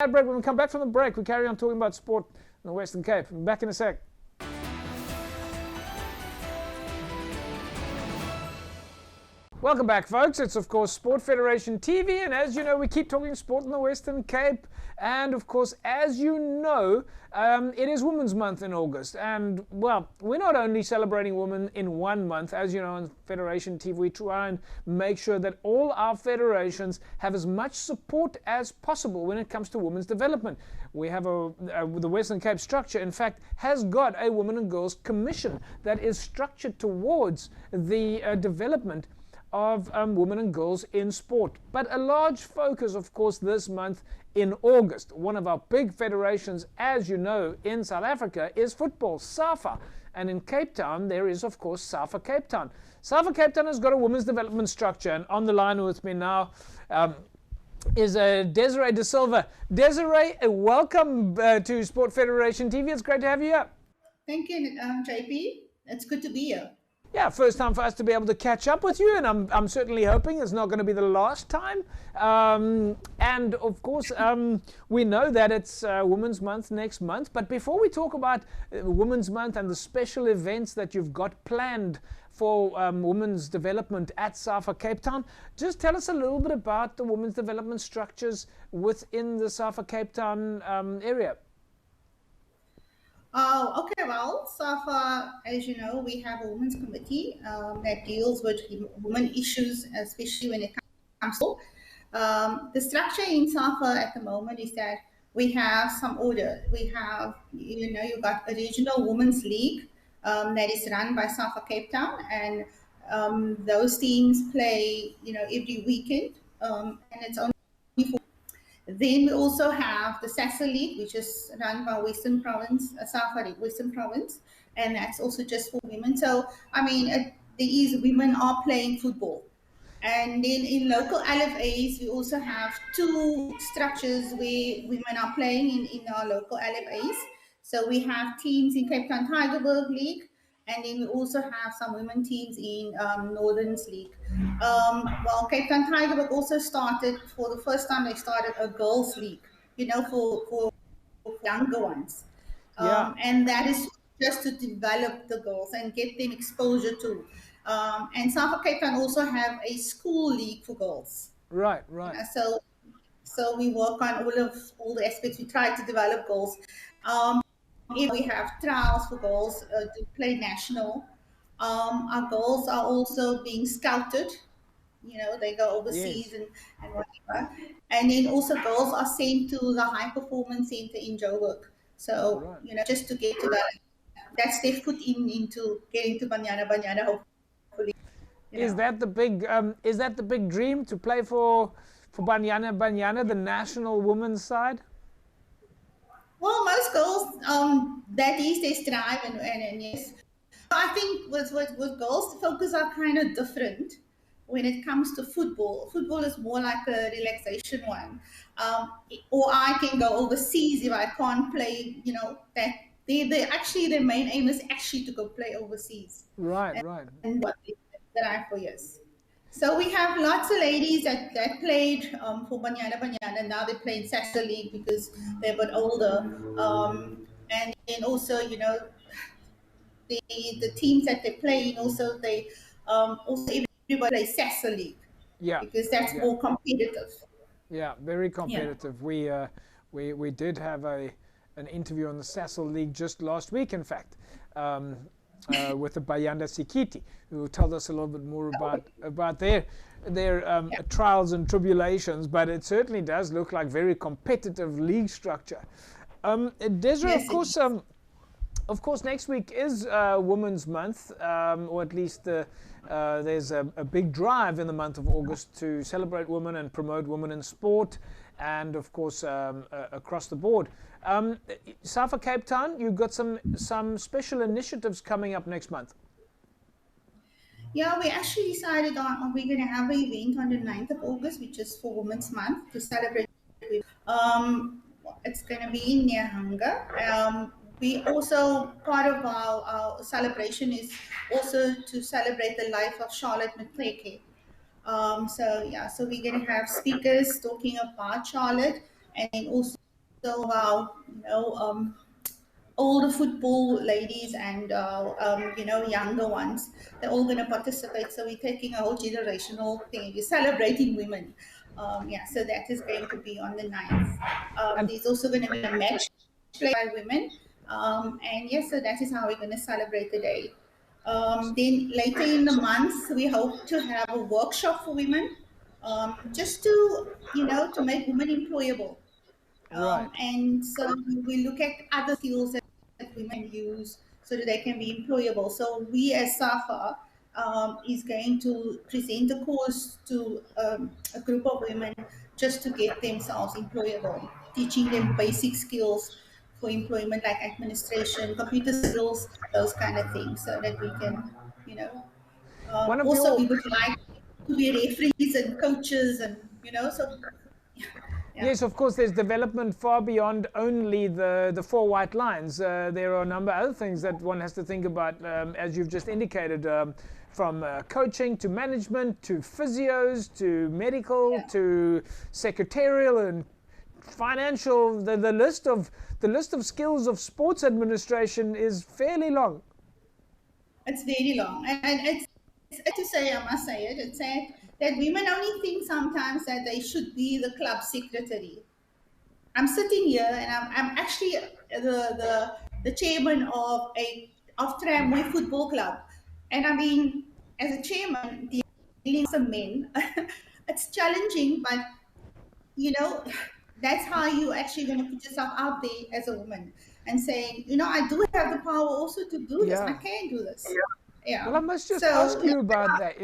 Break. When we come back from the break, we carry on talking about sport in the Western Cape. We'll be back in a sec. Welcome back, folks. It's, of course, Sport Federation TV, and as you know, we keep talking sport in the Western Cape. And, of course, as you know, it is Women's Month in August. And, well, we're not only celebrating women in 1 month. As you know, on Federation TV, we try and make sure that all our federations have as much support as possible when it comes to women's development. We have the Western Cape structure, in fact, has got a Women and Girls Commission that is structured towards the development of women and girls in sport. But a large focus, of course, this month in August. One of our big federations, as you know, in South Africa is football, SAFA. And in Cape Town, there is, of course, SAFA Cape Town. SAFA Cape Town has got a women's development structure. And on the line with me now is Desiree de Silva. Desiree, welcome to Sport Federation TV. It's great to have you here. Thank you, JP. It's good to be here. Yeah, first time for us to be able to catch up with you, and I'm certainly hoping it's not going to be the last time. And of course, we know that it's Women's Month next month. But before we talk about Women's Month and the special events that you've got planned for women's development at SAFA Cape Town, just tell us a little bit about the women's development structures within the SAFA Cape Town area. Okay, well, SAFA, as you know, we have a women's committee that deals with women issues, especially when it comes to the structure in SAFA at the moment is that we have some order. We have, you've got a regional women's league that is run by SAFA Cape Town, and those teams play, every weekend, and it's only for. Then we also have the SASA League, which is run by Western Province, SAFA Western Province, and that's also just for women. So, women are playing football. And then in local LFAs, we also have 2 structures where women are playing in our local LFAs. So we have teams in Cape Town Tygerberg League, and then we also have some women teams in Northern's League. Cape Town Tygerberg also started, for the first time, they started a girls' league, for younger ones. And that is just to develop the girls and get them exposure to. And SAFA Cape Town also have a school league for girls. Right. So we work on all the aspects. We try to develop girls. We have trials for girls to play national. Our girls are also being scouted. They go overseas. Yes. and whatever. And then also girls are sent to the High Performance Center in Joburg. So, Right. Just to get to that's their foot into getting to Banyana, hopefully. Is that the big dream, to play for Banyana, the national women's side? Well, most girls, that is their strive, and yes. I think with girls, the focus are kind of different when it comes to football. Football is more like a relaxation one. Or I can go overseas if I can't play, that their main aim is actually to go play overseas. Right. And what they strive for, yes. So we have lots of ladies that played for Banyana. Now they play in SASA League because they're a bit older. And then also, the teams that they play in, also they also everybody plays SASA League. Yeah. Because that's more competitive. Yeah, very competitive. Yeah. We did have an interview on the SASA League just last week, in fact. With the Bayanda Sikiti, who told us a little bit more about their trials and tribulations, but it certainly does look like very competitive league structure. Desiree, yes, of course, next week is Women's Month, or at least there's a big drive in the month of August to celebrate women and promote women in sport, and of course across the board. SAFA Cape Town, you've got some special initiatives coming up next month. Yeah, we actually decided we're going to have an event on the 9th of August, which is for Women's Month, to celebrate. It's going to be in Nyahanga. We also, part of our celebration is also to celebrate the life of Charlotte Mckenzie. So we're going to have speakers talking about Charlotte, and also our, older football ladies and younger ones, they're all going to participate. So we're taking a whole generational thing. We're celebrating women. Yeah, so that is going to be on the 9th. And There's also going to be a match played by women. And yes, so that is how we're going to celebrate the day. Then later in the month, we hope to have a workshop for women, just to, to make women employable. right. And so we look at other skills that women use so that they can be employable. So we as SAFA is going to present a course to a group of women just to get themselves employable, teaching them basic skills for employment like administration, computer skills, those kind of things, so that we can, you know, One of also your we would like to be referees and coaches and, so yeah. Yes, of course, there's development far beyond only the four white lines. There are a number of other things that one has to think about, as you've just indicated, from coaching to management to physios to medical Yeah. to secretarial and financial. The list of skills of sports administration is fairly long. It's very long, and it's to say, I must say it. It's sad that women only think sometimes that they should be the club secretary. I'm sitting here, and I'm actually the chairman of Tramway Football Club, and I mean, as a chairman dealing with some men, it's challenging, but you know, that's how you actually going to put yourself out there as a woman and saying, I do have the power also to do this. I Yeah. can do this. Well, I Yeah. must just ask So you about that.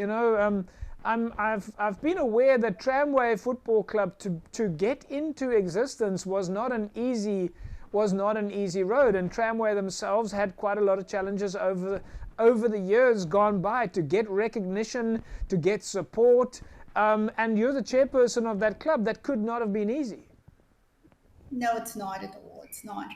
I've been aware that Tramway Football Club to get into existence was not an easy road, and Tramway themselves had quite a lot of challenges over the years gone by to get recognition, to get support, and you're the chairperson of that club. That could not have been easy. no, it's not at all. It's not.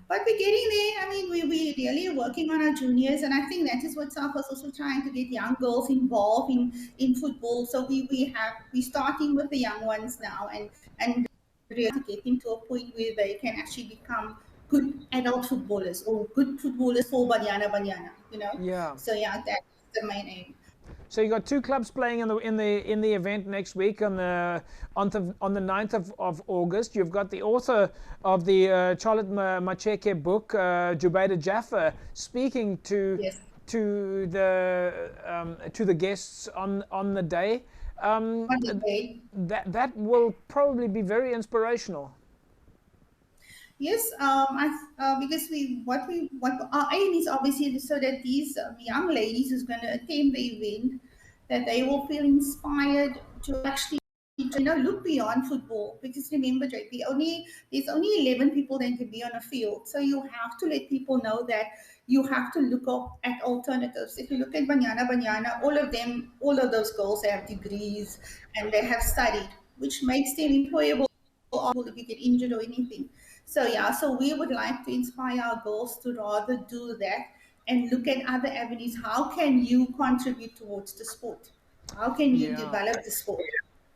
But we're getting there. I mean, we really are working on our juniors, and I think that is what SAFA is also trying to get young girls involved in football. So we're starting with the young ones now, and really to get them to a point where they can actually become good adult footballers or good footballers for Banyana. Yeah. So yeah, that's the main aim. So you got two clubs playing in the event next week on the 9th of August. You've got the author of the Charlotte Macheke book, Jubaida Jaffa, speaking Yes. to the guests on the day. On the day. That will probably be very inspirational. Yes, because what our aim is obviously so that these young ladies who's going to attend the event, that they will feel inspired to actually look beyond football. Because remember, JP, there's only 11 people that can be on a field, so you have to let people know that you have to look up at alternatives. If you look at Banyana, all of those girls have degrees and they have studied, which makes them employable if you get injured or anything. So yeah, so we would like to inspire our girls to rather do that and look at other avenues. How can you contribute towards the sport? How can you Yeah. develop the sport?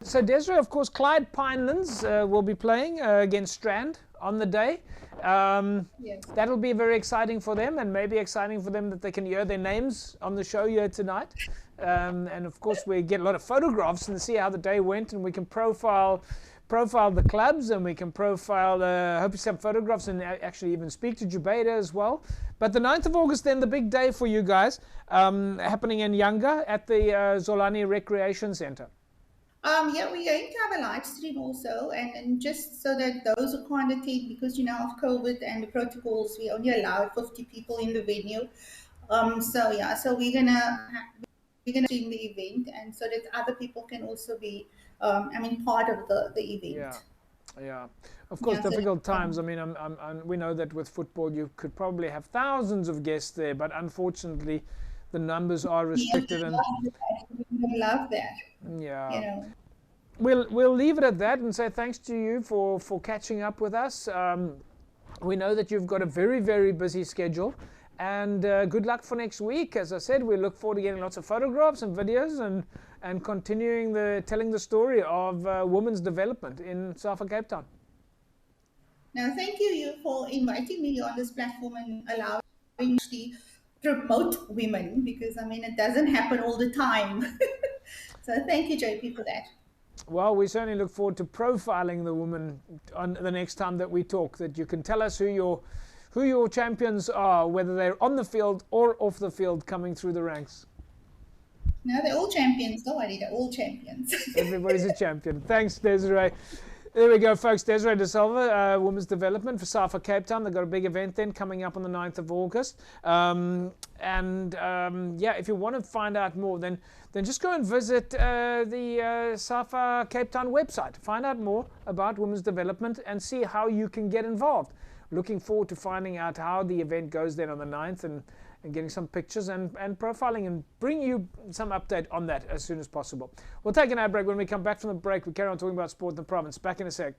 So Desiree, of course, Clyde Pinelands will be playing against Strand on the day. Yes. That'll be very exciting for them, and maybe exciting for them that they can hear their names on the show here tonight. And of course, we get a lot of photographs and see how the day went, and we can profile the clubs, and we can profile, hope you some photographs, and actually even speak to Jubaida as well. But the 9th of August, then, the big day for you guys, happening in Yanga at the Zolani Recreation Centre. Yeah, we're going to have a live stream also, and just so that those who can't attend, because of COVID and the protocols, we only allow 50 people in the venue. So yeah, so we're gonna stream the event, and so that other people can also be, part of the Yeah, event. yeah. Of course, Yeah, so difficult times. I mean, we know that with football, you could probably have thousands of guests there, but unfortunately, the numbers are yeah, restricted. And we would love that. You yeah, know, we'll leave it at that and say thanks to you for catching up with us. We know that you've got a very, very busy schedule, and good luck for next week. As I said, we look forward to getting lots of photographs and videos and continuing telling the story of women's development in SAFA Cape Town. Now, thank you for inviting me on this platform and allowing me to promote women, because I mean, it doesn't happen all the time. So thank you, JP, for that. Well, we certainly look forward to profiling the woman on the next time that we talk, that you can tell us who your champions are, whether they're on the field or off the field coming through the ranks. No, they're all champions. Don't worry, they're all champions. Everybody's a champion. Thanks, Desiree. There we go, folks. Desiree de Silva, Women's Development for SAFA Cape Town. They've got a big event then coming up on the 9th of August. Yeah, if you want to find out more, then just go and visit the SAFA Cape Town website. Find out more about women's development and see how you can get involved. Looking forward to finding out how the event goes then on the 9th and getting some pictures and profiling and bring you some update on that as soon as possible. We'll take an ad break. When we come back from the break, we carry on talking about sport in the province. Back in a sec.